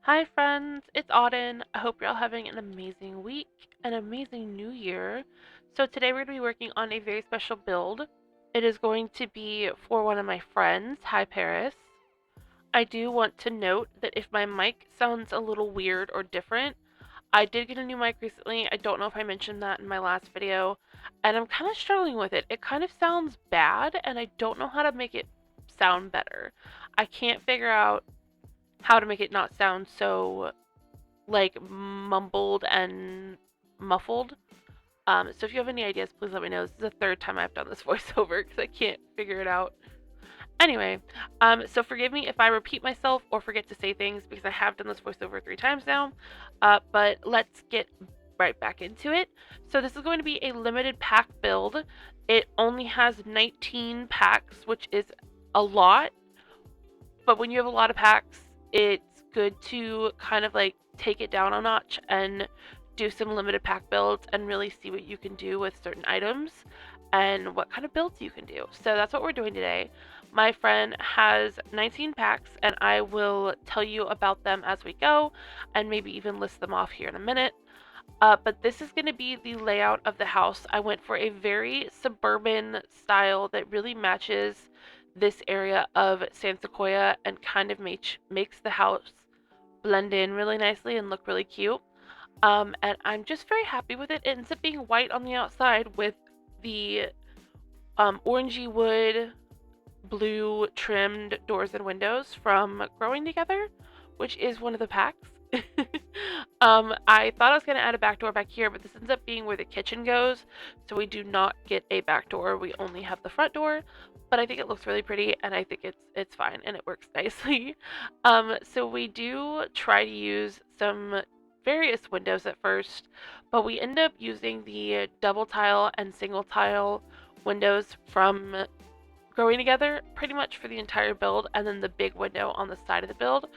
Hi, friends, it's Auden. I hope you're all having an amazing week, an amazing new year. So, today we're going to be working on a very special build. It is going to be for one of my friends. Hi, Paris. I do want to note that if my mic sounds a little weird or different, I did get a new mic recently. I don't know if I mentioned that in my last video, and I'm kind of struggling with it. It kind of sounds bad, and I don't know how to make it sound better. I can't figure out how to make it not sound so like mumbled and muffled. So if you have any ideas, please let me know. This is the third time I've done this voiceover because I can't figure it out. Anyway, so forgive me if I repeat myself or forget to say things because I have done this voiceover 3 times now. But let's get right back into it. So this is going to be a limited pack build. It only has 19 packs, which is a lot. But when you have a lot of packs, it's good to kind of like take it down a notch and do some limited pack builds and really see what you can do with certain items and what kind of builds you can do. So that's what we're doing today. My friend has 19 packs and I will tell you about them as we go and maybe even list them off here in a minute. But this is going to be the layout of the house. I went for a very suburban style that really matches this area of San Sequoia and kind of makes the house blend in really nicely and look really cute. And I'm just very happy with it. It ends up being white on the outside with the orangey wood, blue trimmed doors and windows from Growing Together, which is one of the packs. I thought I was going to add a back door back here, but this ends up being where the kitchen goes, so we do not get a back door. We only have the front door, but I think it looks really pretty, and I think it's fine, and it works nicely. So we do try to use some various windows at first, but we end up using the double tile and single tile windows from Growing Together pretty much for the entire build, and then the big window on the side of the build.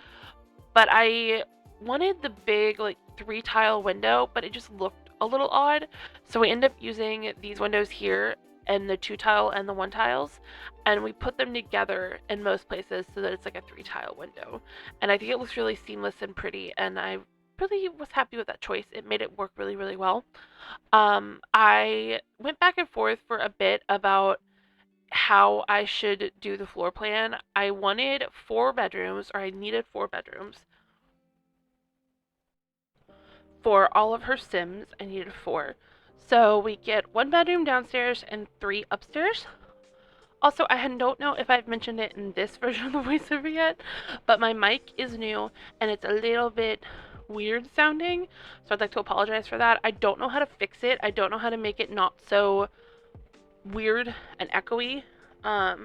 But I wanted the big like 3 tile window, but it just looked a little odd. So we end up using these windows here and the 2 tile and the 1 tiles, and we put them together in most places so that it's like a 3 tile window. And I think it looks really seamless and pretty, and I really was happy with that choice. It made it work really, really well. I went back and forth for a bit about how I should do the floor plan. I wanted 4 bedrooms, or I needed 4 bedrooms. For all of her Sims, I needed 4. So we get 1 bedroom downstairs and 3 upstairs. Also, I don't know if I've mentioned it in this version of the voiceover yet, but my mic is new and it's a little bit weird sounding, so I'd like to apologize for that. I don't know how to fix it. I don't know how to make it not so weird and echoey. So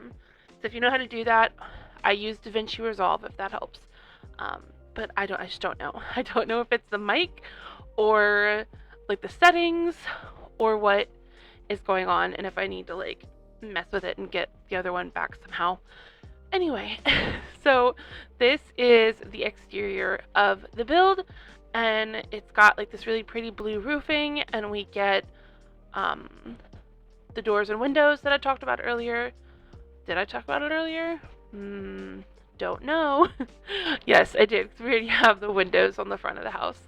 if you know how to do that, I use DaVinci Resolve if that helps. But I just don't know. I don't know if it's the mic or like the settings or what is going on, and if I need to like mess with it and get the other one back somehow. Anyway, so this is the exterior of the build, and it's got like this really pretty blue roofing, and we get the doors and windows that I talked about earlier. Did I talk about it earlier? Don't know. Yes, I did, because we already have the windows on the front of the house.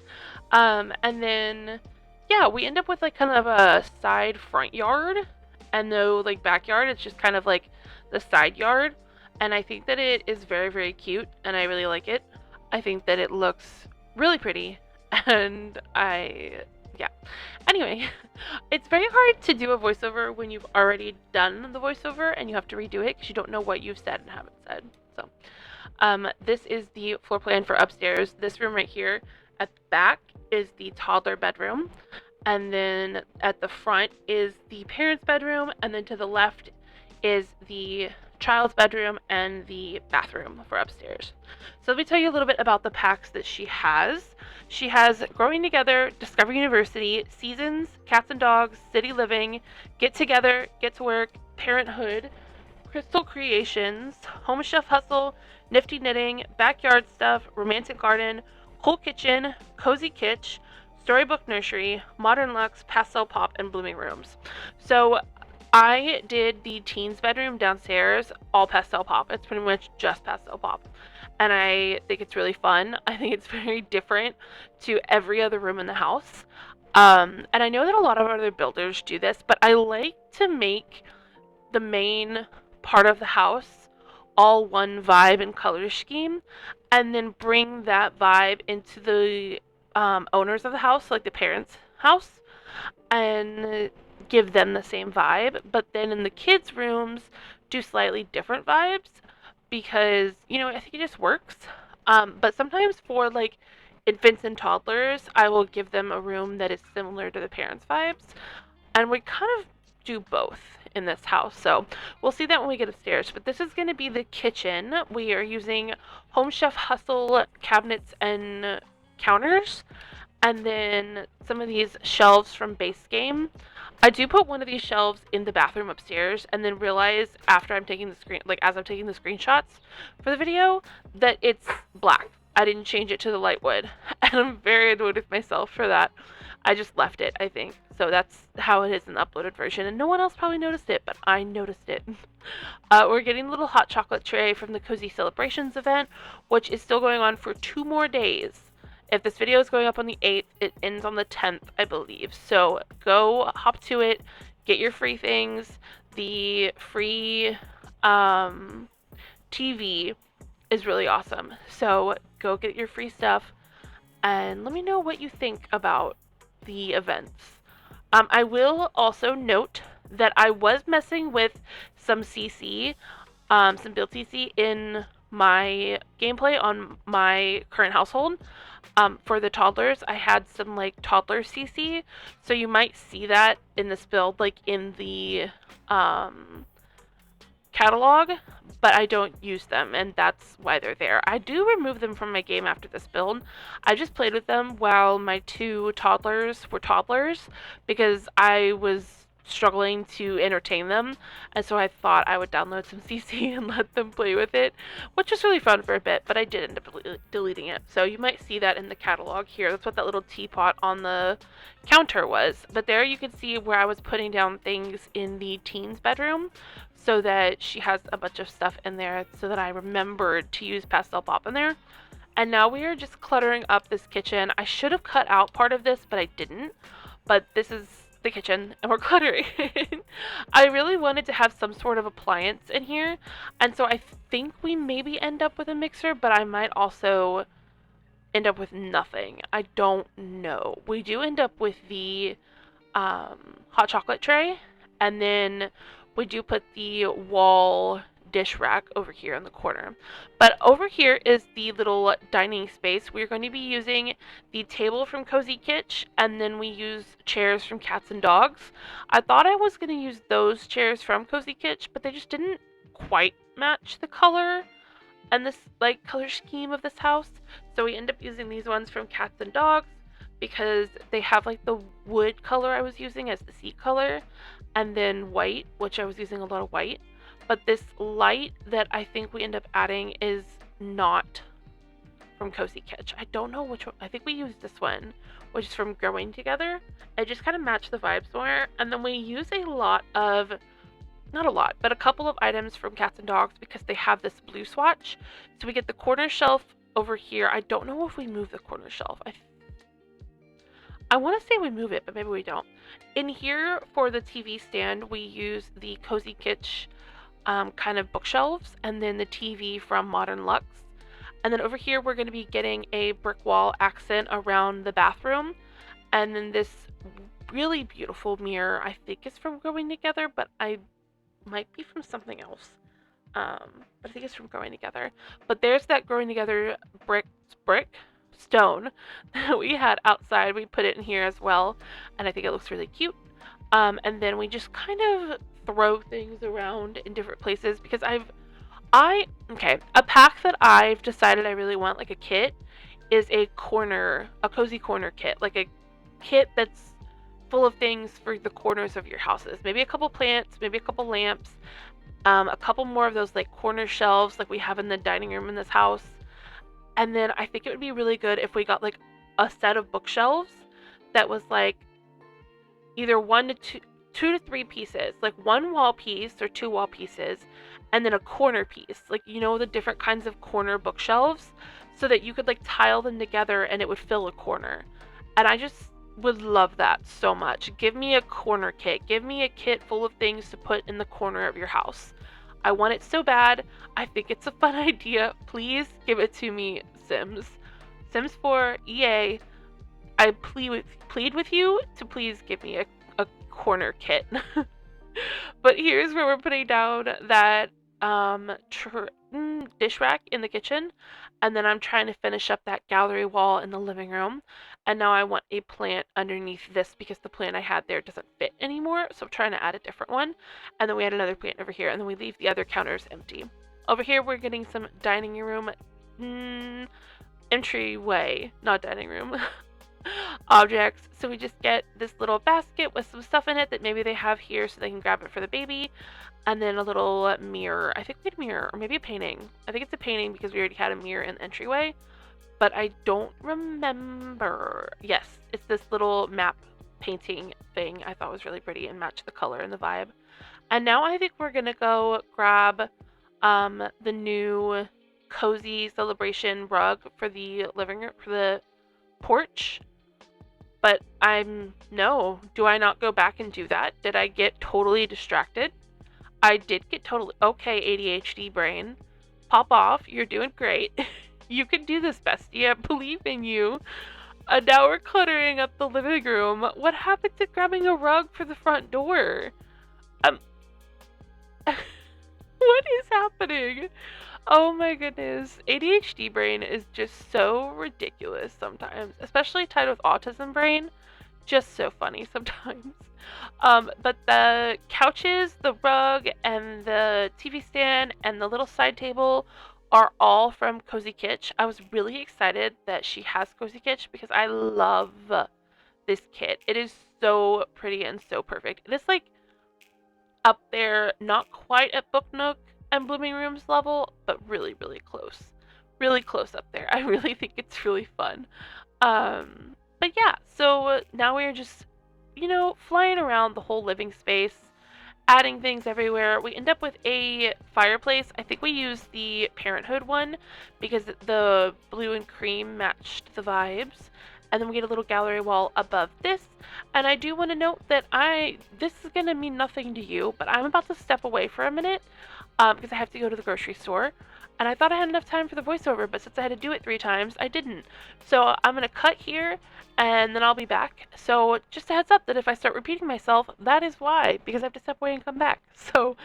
And then, yeah, we end up with like kind of a side front yard, and no like backyard. It's just kind of like the side yard. And I think that it is very, very cute, and I really like it. I think that it looks really pretty, and yeah. Anyway, it's very hard to do a voiceover when you've already done the voiceover and you have to redo it because you don't know what you've said and haven't said. So, this is the floor plan for upstairs. This room right here at the back is the toddler bedroom, and then at the front is the parents' bedroom, and then to the left is the child's bedroom and the bathroom for upstairs. So let me tell you a little bit about the packs that she has. She has Growing Together, Discover University, Seasons, Cats and Dogs, City Living, Get Together, Get to Work, Parenthood, Crystal Creations, Home Chef Hustle, Nifty Knitting, Backyard Stuff, Romantic Garden, Cool Kitchen, Cozy Kitsch, Storybook Nursery, Modern Luxe, Pastel Pop, and Blooming Rooms. So I did the teens bedroom downstairs, all pastel pop. It's pretty much just pastel pop. and I think it's really fun. I think it's very different to every other room in the house. And I know that a lot of other builders do this, but I like to make the main part of the house all one vibe and color scheme, and then bring that vibe into the owners of the house, like the parents' house, and give them the same vibe. But then in the kids' rooms, do slightly different vibes because, I think it just works. But sometimes for like infants and toddlers, I will give them a room that is similar to the parents' vibes. And we kind of do both in this house. So we'll see that when we get upstairs. But this is going to be the kitchen. We are using Home Chef Hustle cabinets and counters, and then some of these shelves from Base Game. I do put one of these shelves in the bathroom upstairs, and then realize after I'm taking the as I'm taking the screenshots for the video, that it's black. I didn't change it to the light wood, and I'm very annoyed with myself for that. I just left it, I think. So that's how it is in the uploaded version, and no one else probably noticed it, but I noticed it. We're getting a little hot chocolate tray from the Cozy Celebrations event, which is still going on for 2 more days. If this video is going up on the 8th, it ends on the 10th, I believe. So go hop to it, get your free things. The free TV is really awesome. So go get your free stuff and let me know what you think about the events. I will also note that I was messing with some CC, some build CC in my gameplay on my current household. For the toddlers, I had some like toddler CC, so you might see that in this build, like in the catalog, but I don't use them, and that's why they're there. I do remove them from my game after this build. I just played with them while my 2 toddlers were toddlers because I was struggling to entertain them, and so I thought I would download some CC and let them play with it, which was really fun for a bit, but I did end up deleting it. So you might see that in the catalog here. That's what that little teapot on the counter was. But there you can see where I was putting down things in the teen's bedroom, so that she has a bunch of stuff in there so that I remembered to use Pastel Pop in there. And now we are just cluttering up this kitchen. I should have cut out part of this, but I didn't. But this is the kitchen, and we're cluttering. I really wanted to have some sort of appliance in here, and so I think we maybe end up with a mixer, but I might also end up with nothing. I don't know. We do end up with the hot chocolate tray, and then we do put the wall dish rack over here in the corner. But over here is the little dining space. We're going to be using the table from Cozy Kitsch, and then we use chairs from Cats and Dogs. I thought I was going to use those chairs from Cozy Kitsch, but they just didn't quite match the color and this like color scheme of this house. So we end up using these ones from Cats and Dogs because they have like the wood color I was using as the seat color, and then white, which I was using a lot of white. But this light that I think we end up adding is not from Cozy Kitsch. I don't know which one. I think we used this one, which is from Growing Together. It just kind of matched the vibes more. And then we use a lot of, not a lot, but a couple of items from Cats and Dogs because they have this blue swatch. So we get the corner shelf over here. I don't know if we move the corner shelf. I want to say we move it, but maybe we don't. In here for the TV stand, we use the Cozy Kitsch kind of bookshelves, and then the TV from Modern Lux. And then over here, we're going to be getting a brick wall accent around the bathroom. And then this really beautiful mirror, I think is from Growing Together, but I might be from something else. But I think it's from Growing Together. But there's that Growing Together stone that we had outside. We put it in here as well, and I think it looks really cute. And then we just kind of throw things around in different places because a pack that I've decided I really want, like a kit, is a cozy corner kit, like a kit that's full of things for the corners of your houses. Maybe a couple plants, maybe a couple lamps, a couple more of those like corner shelves like we have in the dining room in this house. And then I think it would be really good if we got like a set of bookshelves that was like either 1 to 2, 2 to 3 pieces, like one wall piece or two wall pieces, and then a corner piece, like the different kinds of corner bookshelves, so that you could like tile them together and it would fill a corner. And I just would love that so much. Give me a corner kit. Give me a kit full of things to put in the corner of your house. I want it so bad. I think it's a fun idea. Please give it to me, Sims. Sims 4, EA. I plead with you to please give me a corner kit. But here's where we're putting down that dish rack in the kitchen, and then I'm trying to finish up that gallery wall in the living room. And now I want a plant underneath this because the plant I had there doesn't fit anymore, so I'm trying to add a different one. And then we add another plant over here, and then we leave the other counters empty. Over here we're getting some dining room entryway, not dining room, objects. So we just get this little basket with some stuff in it that maybe they have here so they can grab it for the baby. And then a little mirror. I think we had a mirror, or maybe a painting. I think it's a painting because we already had a mirror in the entryway. But I don't remember. Yes, it's this little map painting thing I thought was really pretty and matched the color and the vibe. And now I think we're gonna go grab the new cozy celebration rug for the living room, for the porch. But no, do I not go back and do that? Did I get totally distracted? I did get totally, okay, ADHD brain. Pop off, you're doing great. You can do this, bestie, I believe in you. And now we're cluttering up the living room. What happened to grabbing a rug for the front door? What is happening? Oh my goodness. ADHD brain is just so ridiculous sometimes, especially tied with autism brain. Just so funny sometimes. But the couches, the rug, and the TV stand, and the little side table are all from Cozy Kitsch. I was really excited that she has Cozy Kitsch because I love this kit. It is so pretty and so perfect. It is like up there, not quite at Book Nook and Blooming Rooms level, but really, really close. Really close up there. I really think it's really fun. But yeah, so now we're just, flying around the whole living space, adding things everywhere. We end up with a fireplace. I think we used the Parenthood one because the blue and cream matched the vibes. And then we get a little gallery wall above this. And I do want to note that this is going to mean nothing to you, but I'm about to step away for a minute because I have to go to the grocery store. And I thought I had enough time for the voiceover, but since I had to do it 3 times, I didn't. So I'm going to cut here, and then I'll be back. So just a heads up that if I start repeating myself, that is why, because I have to step away and come back. So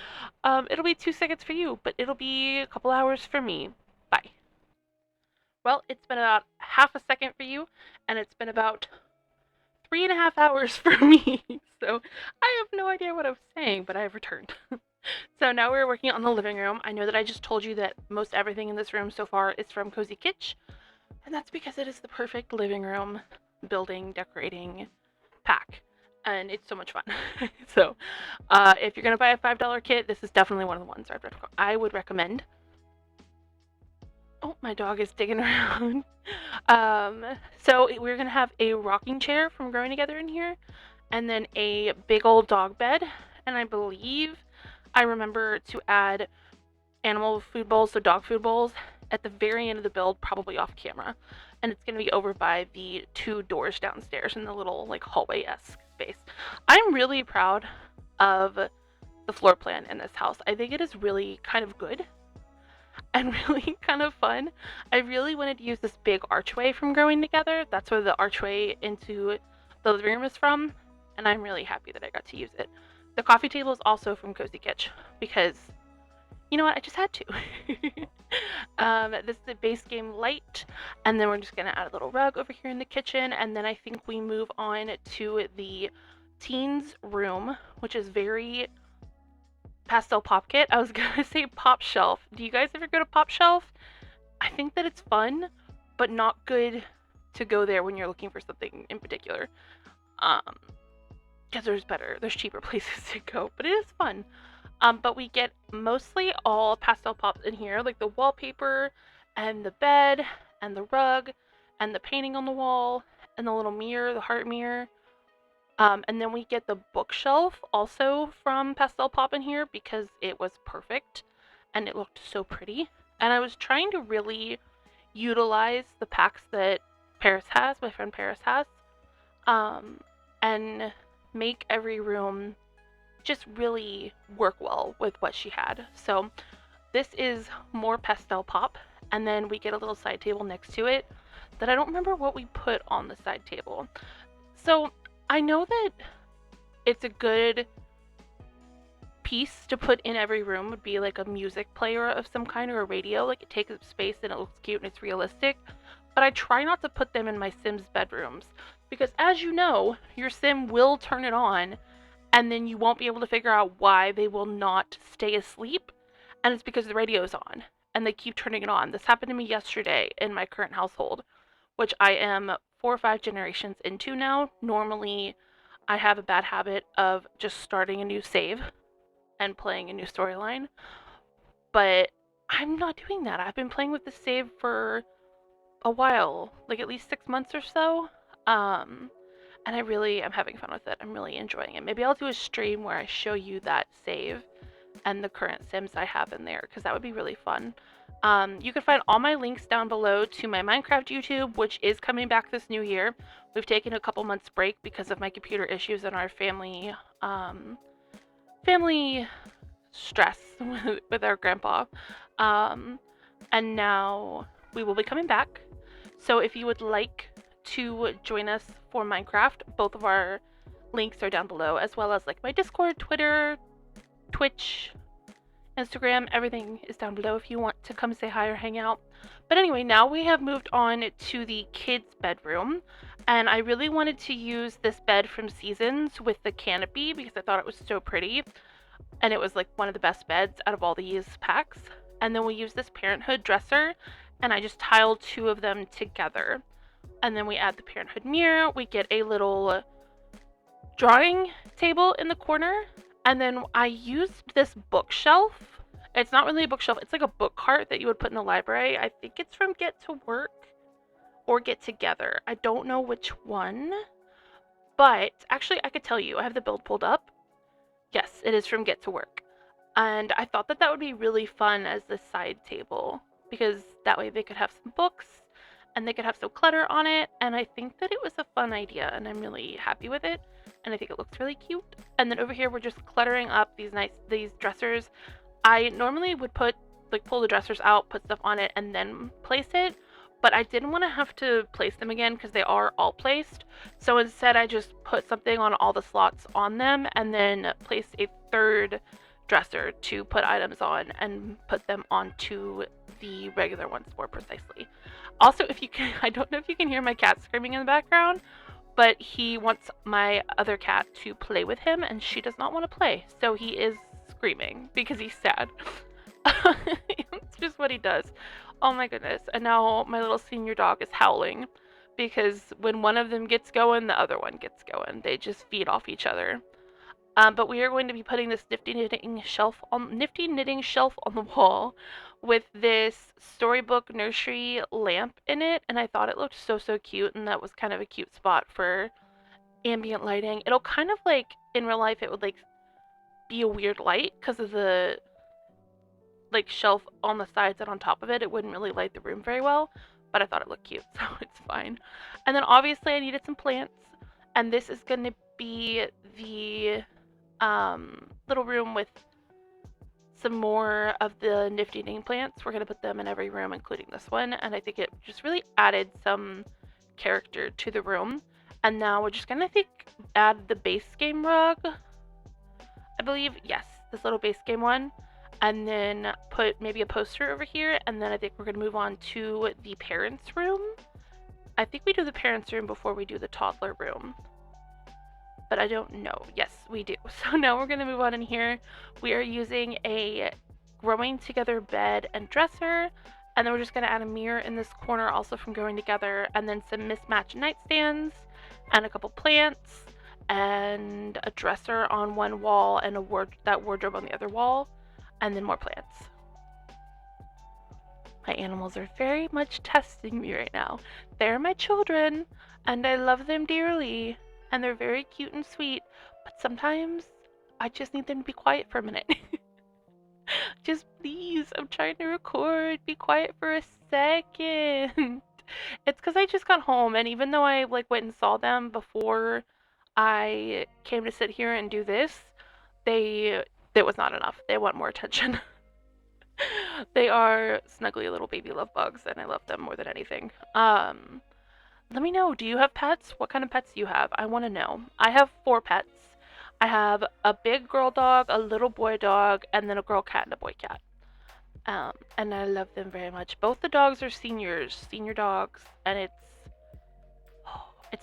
it'll be 2 seconds for you, but it'll be a couple hours for me. Bye. Well, it's been about half a second for you, and it's been about 3.5 hours for me. So I have no idea what I was saying, but I have returned. So now we're working on the living room. I know that I just told you that most everything in this room so far is from Cozy Kitsch, and that's because it is the perfect living room building, decorating pack, and it's so much fun. So if you're going to buy a $5 kit, this is definitely one of the ones I would recommend. Oh, my dog is digging around. So we're going to have a rocking chair from Growing Together in here, and then a big old dog bed, and I believe I remember to add animal food bowls, so dog food bowls, at the very end of the build, probably off camera. And it's going to be over by the 2 doors downstairs in the little like hallway-esque space. I'm really proud of the floor plan in this house. I think it is really kind of good and really kind of fun. I really wanted to use this big archway from Growing Together. That's where the archway into the living room is from, and I'm really happy that I got to use it. The coffee table is also from Cozy Kitsch because, you know what, I just had to. This is the base game light, and then we're just going to add a little rug over here in the kitchen, and then I think we move on to the teens room, which is very pastel pop kit. I was going to say pop shelf. Do you guys ever go to pop shelf? I think that it's fun, but not good to go there when you're looking for something in particular. Because there's cheaper places to go, but it is fun. But we get mostly all pastel pops in here, like the wallpaper and the bed and the rug and the painting on the wall and the little mirror, the heart mirror. And then we get the bookshelf also from Pastel Pop in here because it was perfect and it looked so pretty. And I was trying to really utilize the packs that Paris has, my friend Paris has, um, and make every room just really work well with what she had. So this is more Pastel Pop, and then we get a little side table next to it that I don't remember what we put on the side table. So I know that it's a good piece to put in every room would be like a music player of some kind or a radio. Like it takes up space and it looks cute and it's realistic. But I try not to put them in my Sims bedrooms because, as you know, your Sim will turn it on and then you won't be able to figure out why they will not stay asleep. And it's because the radio's on and they keep turning it on. This happened to me yesterday in my current household, which I am 4 or 5 generations into now. Normally, I have a bad habit of just starting a new save and playing a new storyline, but I'm not doing that. I've been playing with the save for a while, like at least 6 months or so. And I really am having fun with it. I'm really enjoying it. Maybe I'll do a stream where I show you that save and the current Sims I have in there because that would be really fun. You can find all my links down below to my Minecraft YouTube, which is coming back this new year. We've taken a couple months break because of my computer issues and our family stress with our grandpa. And now we will be coming back. So if you would like to join us for Minecraft, both of our links are down below, as well as like my Discord, Twitter, Twitch, Instagram, everything is down below if you want to come say hi or hang out. But anyway, now we have moved on to the kids' bedroom, and I really wanted to use this bed from Seasons with the canopy because I thought it was so pretty, and it was like one of the best beds out of all these packs. And then we use this Parenthood dresser, and I just tiled 2 of them together. And then we add the Parenthood mirror, we get a little drawing table in the corner, and then I used this bookshelf. It's not really a bookshelf, it's like a book cart that you would put in a library. I think it's from Get to Work or Get Together. I don't know which one, but actually I could tell you. I have the build pulled up. Yes, it is from Get to Work. And I thought that that would be really fun as the side table because that way they could have some books and they could have some clutter on it. And I think that it was a fun idea and I'm really happy with it. And I think it looks really cute. And then over here, we're just cluttering up these dressers. I normally would pull the dressers out, put stuff on it, and then place it. But I didn't want to have to place them again because they are all placed. So instead, I just put something on all the slots on them and then placed a third dresser to put items on and put them onto the regular ones more precisely. Also, if you can, I don't know if you can hear my cat screaming in the background, but he wants my other cat to play with him and she does not want to play. So he is screaming because he's sad. It's just what he does. Oh my goodness. And now my little senior dog is howling because when one of them gets going, the other one gets going. They just feed off each other. But we are going to be putting this nifty knitting shelf on the wall with this storybook nursery lamp in it, and I thought it looked so cute, and that was kind of a cute spot for ambient lighting. It'll kind of like in real life it would like be a weird light because of the like shelf on the sides and on top of it. It wouldn't really light the room very well, but I thought it looked cute, so it's fine. And then obviously I needed some plants, and this is going to be the little room with some more of the nifty name plants. We're going to put them in every room, including this one, and I think it just really added some character to the room. And now we're just going to, I think, add the base game rug, I believe. Yes, this little base game one. And then put maybe a poster over here, and then I think we're going to move on to the parents' room. I think we do the parents' room before we do the toddler room, but I don't know. Yes, we do. So now we're going to move on in here. We are using a growing together bed and dresser, and then we're just going to add a mirror in this corner also from growing together, and then some mismatched nightstands and a couple plants and a dresser on one wall and that wardrobe on the other wall, and then more plants. My animals are very much testing me right now. They're my children and I love them dearly, and they're very cute and sweet, but sometimes I just need them to be quiet for a minute. Just please, I'm trying to record. Be quiet for a second. It's because I just got home, and even though I like went and saw them before I came to sit here and do this, they it was not enough. They want more attention. They are snuggly little baby love bugs, and I love them more than anything. Let me know. Do you have pets? What kind of pets do you have? I want to know. I have 4 pets. I have a big girl dog, a little boy dog, and then a girl cat and a boy cat. And I love them very much. Both the dogs are senior dogs, and it's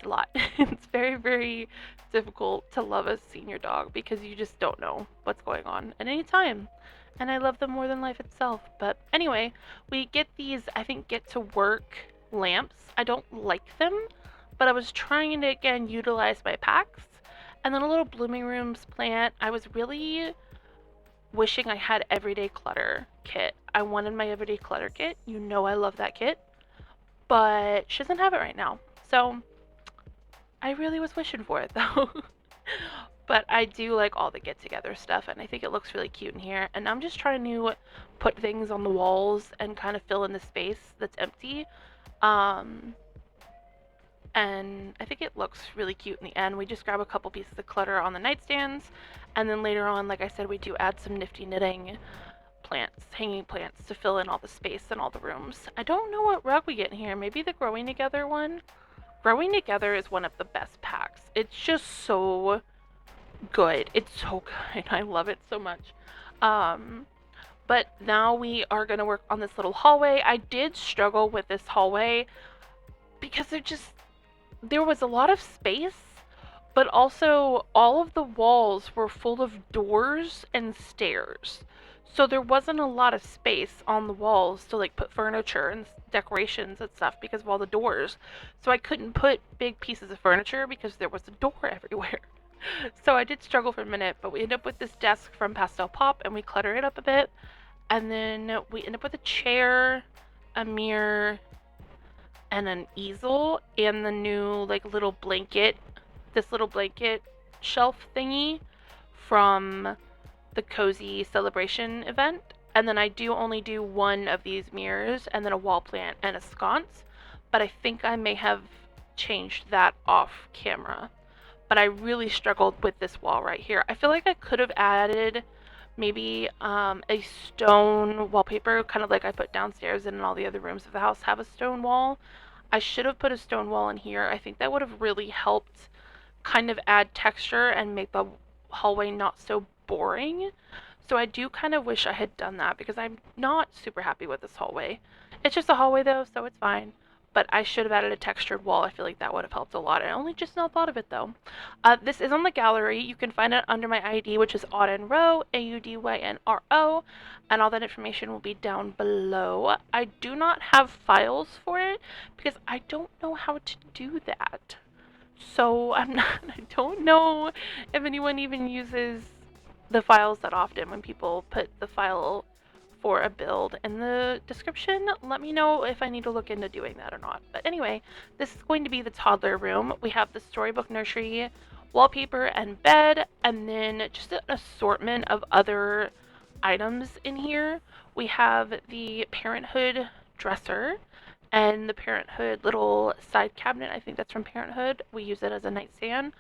a lot. It's very, very difficult to love a senior dog because you just don't know what's going on at any time. And I love them more than life itself. But anyway, we get these, I think, get to work lamps. I don't like them, but I was trying to, again, utilize my packs. And then a little blooming rooms plant. I was really wishing I had everyday clutter kit. I wanted my everyday clutter kit. You know I love that kit. But she doesn't have it right now. So I really was wishing for it though. But I do like all the get together stuff, and I think it looks really cute in here. And I'm just trying to put things on the walls and kind of fill in the space that's empty. Um, and I think it looks really cute in the end. We just grab a couple pieces of clutter on the nightstands, and then later on, like I said, we do add some nifty knitting plants, hanging plants, to fill in all the space in all the rooms. I don't know what rug we get in here. Maybe the Growing Together one? Growing Together is one of the best packs. It's just so good. It's so good. I love it so much. Um, but now we are going to work on this little hallway. I did struggle with this hallway because there was a lot of space, but also all of the walls were full of doors and stairs. So there wasn't a lot of space on the walls to like put furniture and decorations and stuff because of all the doors. So I couldn't put big pieces of furniture because there was a door everywhere. So I did struggle for a minute, but we end up with this desk from Pastel Pop and we clutter it up a bit. And then we end up with a chair, a mirror, and an easel, and the new like little blanket, this little blanket shelf thingy from the Cozy Celebration event. And then I do only do one of these mirrors and then a wall plant and a sconce, but I think I may have changed that off camera. But I really struggled with this wall right here. I feel like I could have added maybe a stone wallpaper, kind of like I put downstairs and in all the other rooms of the house have a stone wall. I should have put a stone wall in here. I think that would have really helped kind of add texture and make the hallway not so boring. So I do kind of wish I had done that because I'm not super happy with this hallway. It's just a hallway though, so it's fine. But I should have added a textured wall. I feel like that would have helped a lot. I only just now thought of it though. This is on the gallery. You can find it under my ID, which is AudynRo, AUDYNRO, and all that information will be down below. I do not have files for it because I don't know how to do that. So I don't know if anyone even uses the files that often. When people put the file for a build in the description, let me know if I need to look into doing that or not. But anyway, this is going to be the toddler room. We have the storybook nursery, wallpaper, and bed, and then just an assortment of other items in here. We have the Parenthood dresser and the Parenthood little side cabinet. I think that's from Parenthood. We use it as a nightstand.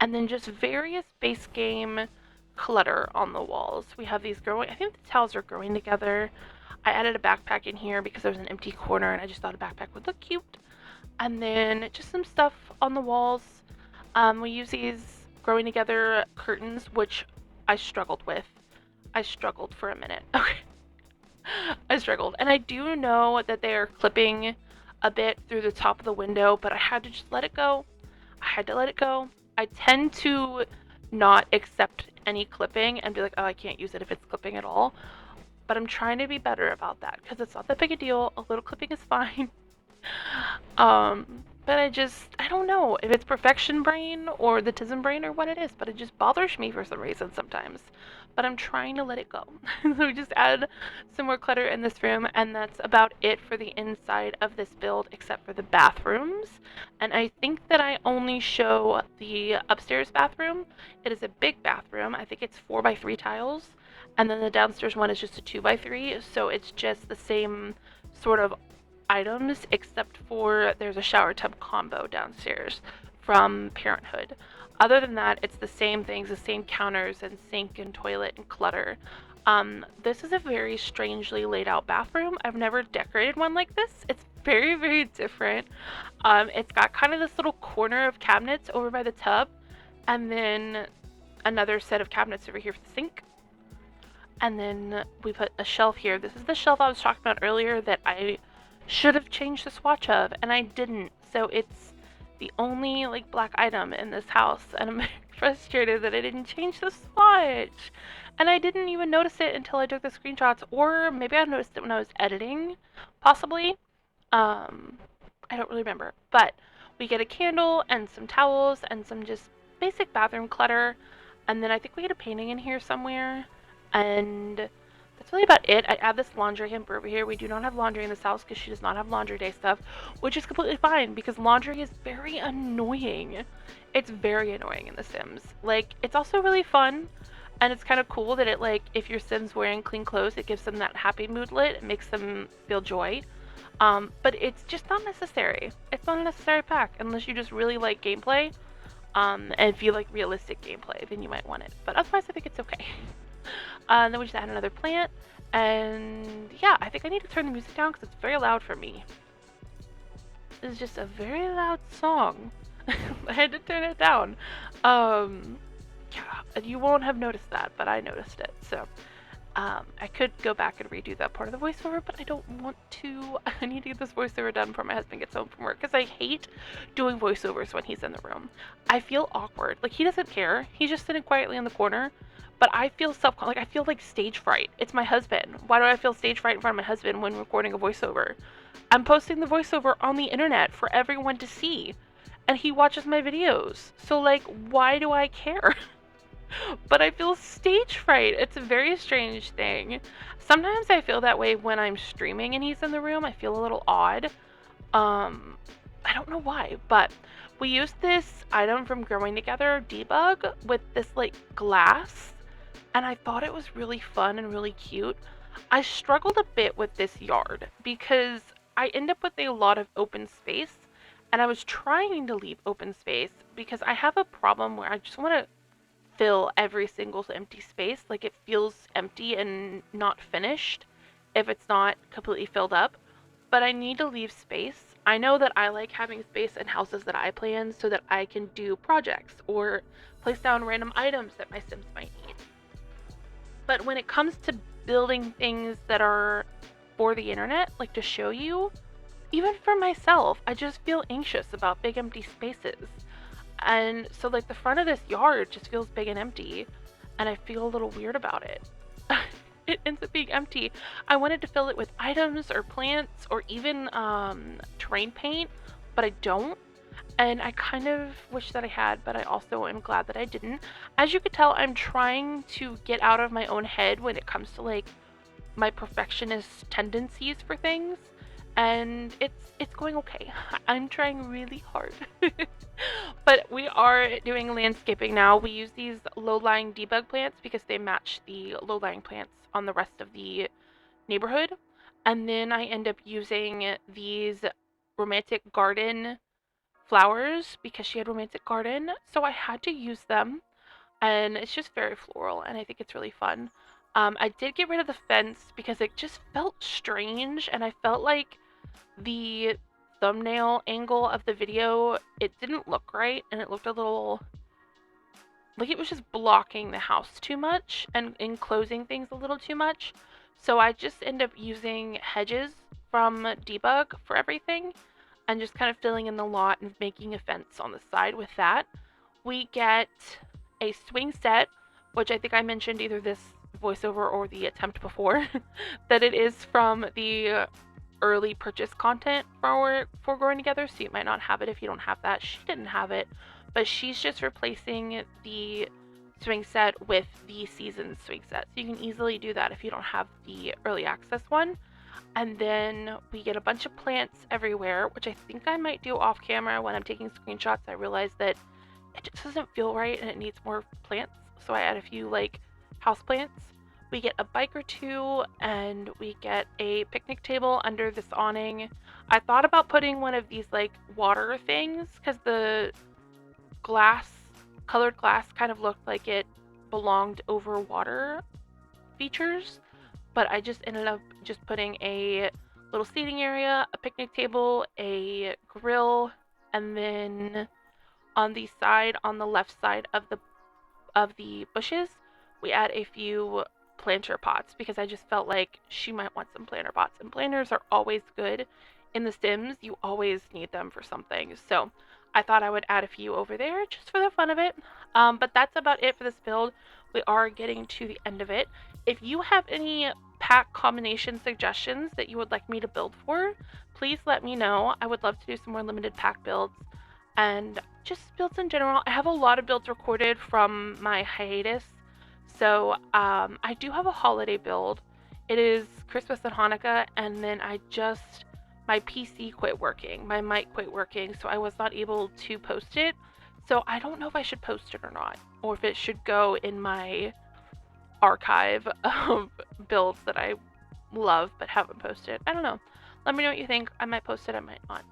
And then just various base game clutter on the walls. We have these growing, I think the towels are growing together. I added a backpack in here because there was an empty corner and I just thought a backpack would look cute. And then just some stuff on the walls. We use these growing together curtains, which I struggled with. I struggled for a minute. Okay. I struggled. And I do know that they are clipping a bit through the top of the window, but I had to just let it go. I had to let it go. I tend to not accept any clipping and be like, oh, I can't use it if it's clipping at all. But I'm trying to be better about that because it's not that big a deal. A little clipping is fine. But But I don't know if it's perfection brain or the tism brain or what it is, but it just bothers me for some reason sometimes. But I'm trying to let it go. So we just add some more clutter in this room, and that's about it for the inside of this build, except for the bathrooms. And I think that I only show the upstairs bathroom. It is a big bathroom. I think it's 4x3 tiles. And then the downstairs one is just a 2x3, so it's just the same sort of items, except for there's a shower tub combo downstairs from Parenthood. Other than that, it's the same things, the same counters and sink and toilet and clutter. This is a very strangely laid out bathroom. I've never decorated one like this. It's very, very different. It's got kind of this little corner of cabinets over by the tub, and then another set of cabinets over here for the sink. And then we put a shelf here. This is the shelf I was talking about earlier that I should have changed the swatch of, and I didn't. So it's the only like black item in this house, and I'm very frustrated that I didn't change the swatch. And I didn't even notice it until I took the screenshots, or maybe I noticed it when I was editing, possibly. I don't really remember. But we get a candle and some towels and some just basic bathroom clutter, and then I think we get a painting in here somewhere, and that's really about it. I add this laundry hamper over here. We do not have laundry in this house because she does not have laundry day stuff, which is completely fine because laundry is very annoying. It's very annoying in The Sims. Like, it's also really fun, and it's kind of cool that it, like, if your Sim's wearing clean clothes, it gives them that happy moodlet. It makes them feel joy. But it's just not necessary. It's not a necessary pack unless you just really like gameplay. And if you like realistic gameplay, then you might want it. But otherwise, I think it's okay. Then we just add another plant. And yeah, I think I need to turn the music down because it's very loud for me. This is just a very loud song. I had to turn it down. Yeah, you won't have noticed that, but I noticed it. So I could go back and redo that part of the voiceover, but I don't want to. I need to get this voiceover done before my husband gets home from work, because I hate doing voiceovers when he's in the room. I feel awkward. Like, he doesn't care. He's just sitting quietly in the corner, but I feel I feel like stage fright. It's my husband. Why do I feel stage fright in front of my husband when recording a voiceover? I'm posting the voiceover on the internet for everyone to see, and he watches my videos. So, like, why do I care? But I feel stage fright. It's a very strange thing. Sometimes I feel that way when I'm streaming and he's in the room. I feel a little odd. I don't know why, but we used this item from Growing Together, Debug, with this like glass, and I thought it was really fun and really cute. I struggled a bit with this yard because I end up with a lot of open space, and I was trying to leave open space because I have a problem where I just want to fill every single empty space. Like, it feels empty and not finished if it's not completely filled up. But I need to leave space. I know that I like having space in houses that I play in so that I can do projects or place down random items that my Sims might need. But when it comes to building things that are for the internet, like to show you, even for myself, I just feel anxious about big empty spaces. And so, like, the front of this yard just feels big and empty, and I feel a little weird about it. It ends up being empty. I wanted to fill it with items or plants or even terrain paint, but I don't. And I kind of wish that I had, but I also am glad that I didn't. As you could tell, I'm trying to get out of my own head when it comes to, like, my perfectionist tendencies for things. And it's going okay. I'm trying really hard. But we are doing landscaping now. We use these low-lying debug plants because they match the low-lying plants on the rest of the neighborhood. And then I end up using these romantic garden flowers because she had romantic garden. So I had to use them. And it's just very floral, and I think it's really fun. I did get rid of the fence because it just felt strange, and I felt like the thumbnail angle of the video, it didn't look right, and it looked a little like it was just blocking the house too much and enclosing things a little too much. So I just end up using hedges from Debug for everything and just kind of filling in the lot and making a fence on the side with that. We get a swing set, which I think I mentioned either this voiceover or the attempt before, that it is from the early purchase content for growing together, so you might not have it if you don't have that. She didn't have it, but she's just replacing the swing set with the season swing set. So you can easily do that if you don't have the early access one. And then we get a bunch of plants everywhere, which I think I might do off camera when I'm taking screenshots. I realize that it just doesn't feel right and it needs more plants. So I add a few like house plants. We get a bike or two, and we get a picnic table under this awning. I thought about putting one of these like water things because the glass, colored glass, kind of looked like it belonged over water features, but I just ended up just putting a little seating area, a picnic table, a grill, and then on the side, on the left side of the bushes, we add a few planter pots because I just felt like she might want some planter pots, and planters are always good in The Sims. You always need them for something. So I thought I would add a few over there just for the fun of it. But that's about it for this build. We are getting to the end of it. If you have any pack combination suggestions that you would like me to build for, please let me know. I would love to do some more limited pack builds and just builds in general. I have a lot of builds recorded from my hiatus. So I do have a holiday build. It is Christmas and Hanukkah, and then my PC quit working, my mic quit working, so I was not able to post it. So I don't know if I should post it or not, or if it should go in my archive of builds that I love but haven't posted. I don't know. Let me know what you think. I might post it, I might not.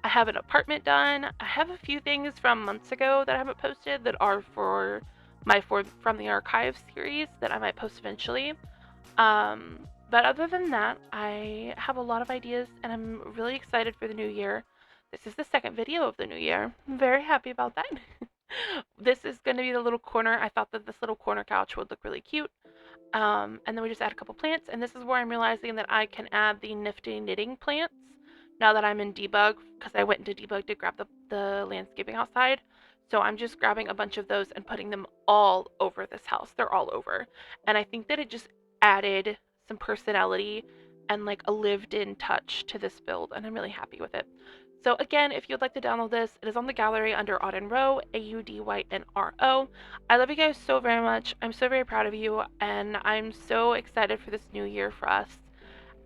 I have an apartment done. I have a few things from months ago that I haven't posted that are for my from the archive series that I might post eventually. But other than that, I have a lot of ideas and I'm really excited for the new year. This is the second video of the new year. I'm very happy about that. This is going to be the little corner. I thought that this little corner couch would look really cute. And then we just add a couple plants, and this is where I'm realizing that I can add the nifty knitting plants now that I'm in debug, because I went into debug to grab the landscaping outside. So I'm just grabbing a bunch of those and putting them all over this house. They're all over. And I think that it just added some personality and like a lived in touch to this build, and I'm really happy with it. So again, if you'd like to download this, it is on the gallery under AudynRo, AudynRo. I love you guys so very much. I'm so very proud of you, and I'm so excited for this new year for us.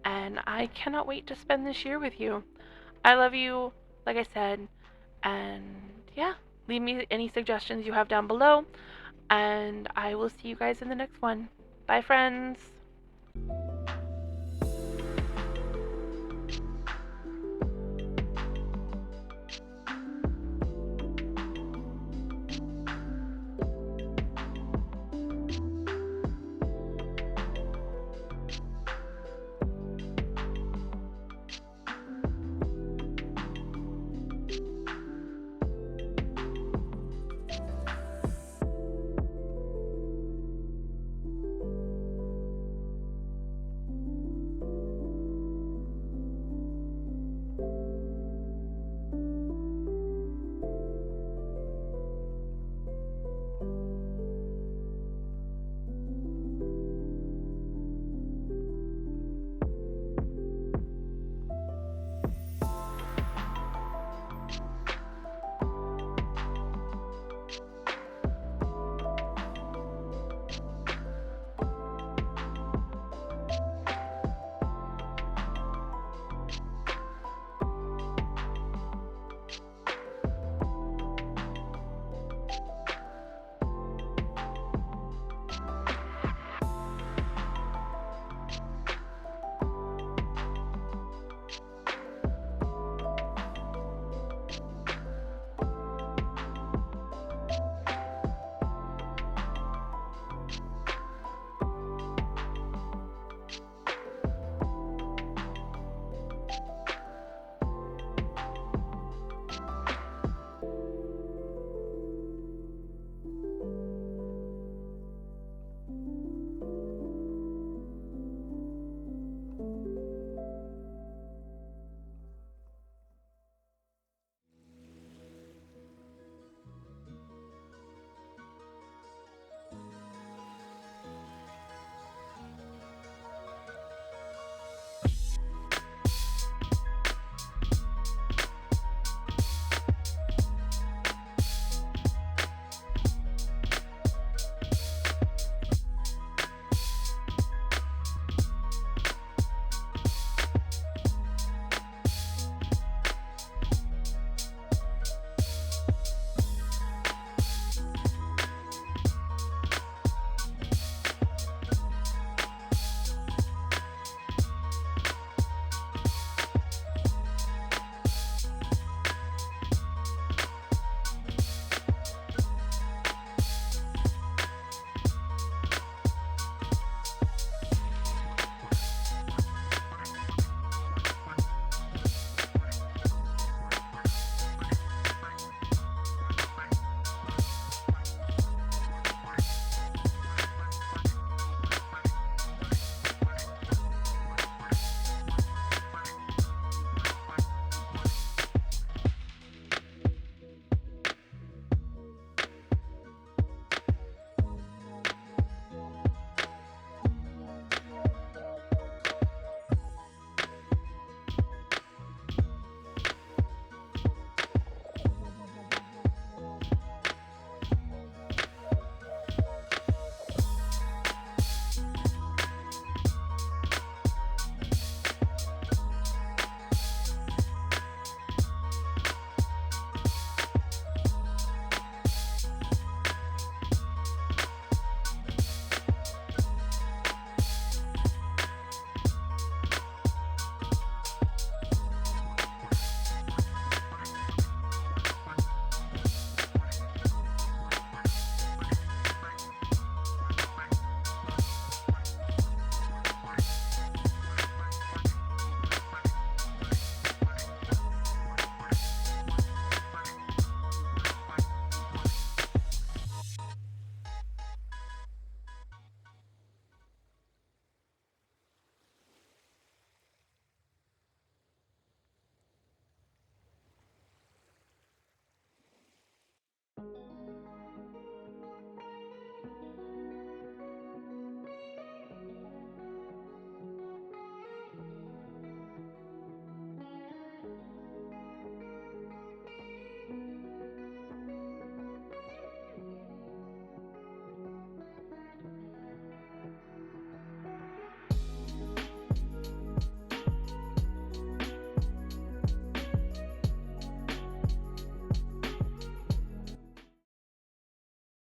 And I cannot wait to spend this year with you. I love you, like I said, and yeah, leave me any suggestions you have down below, and I will see you guys in the next one. Bye, friends.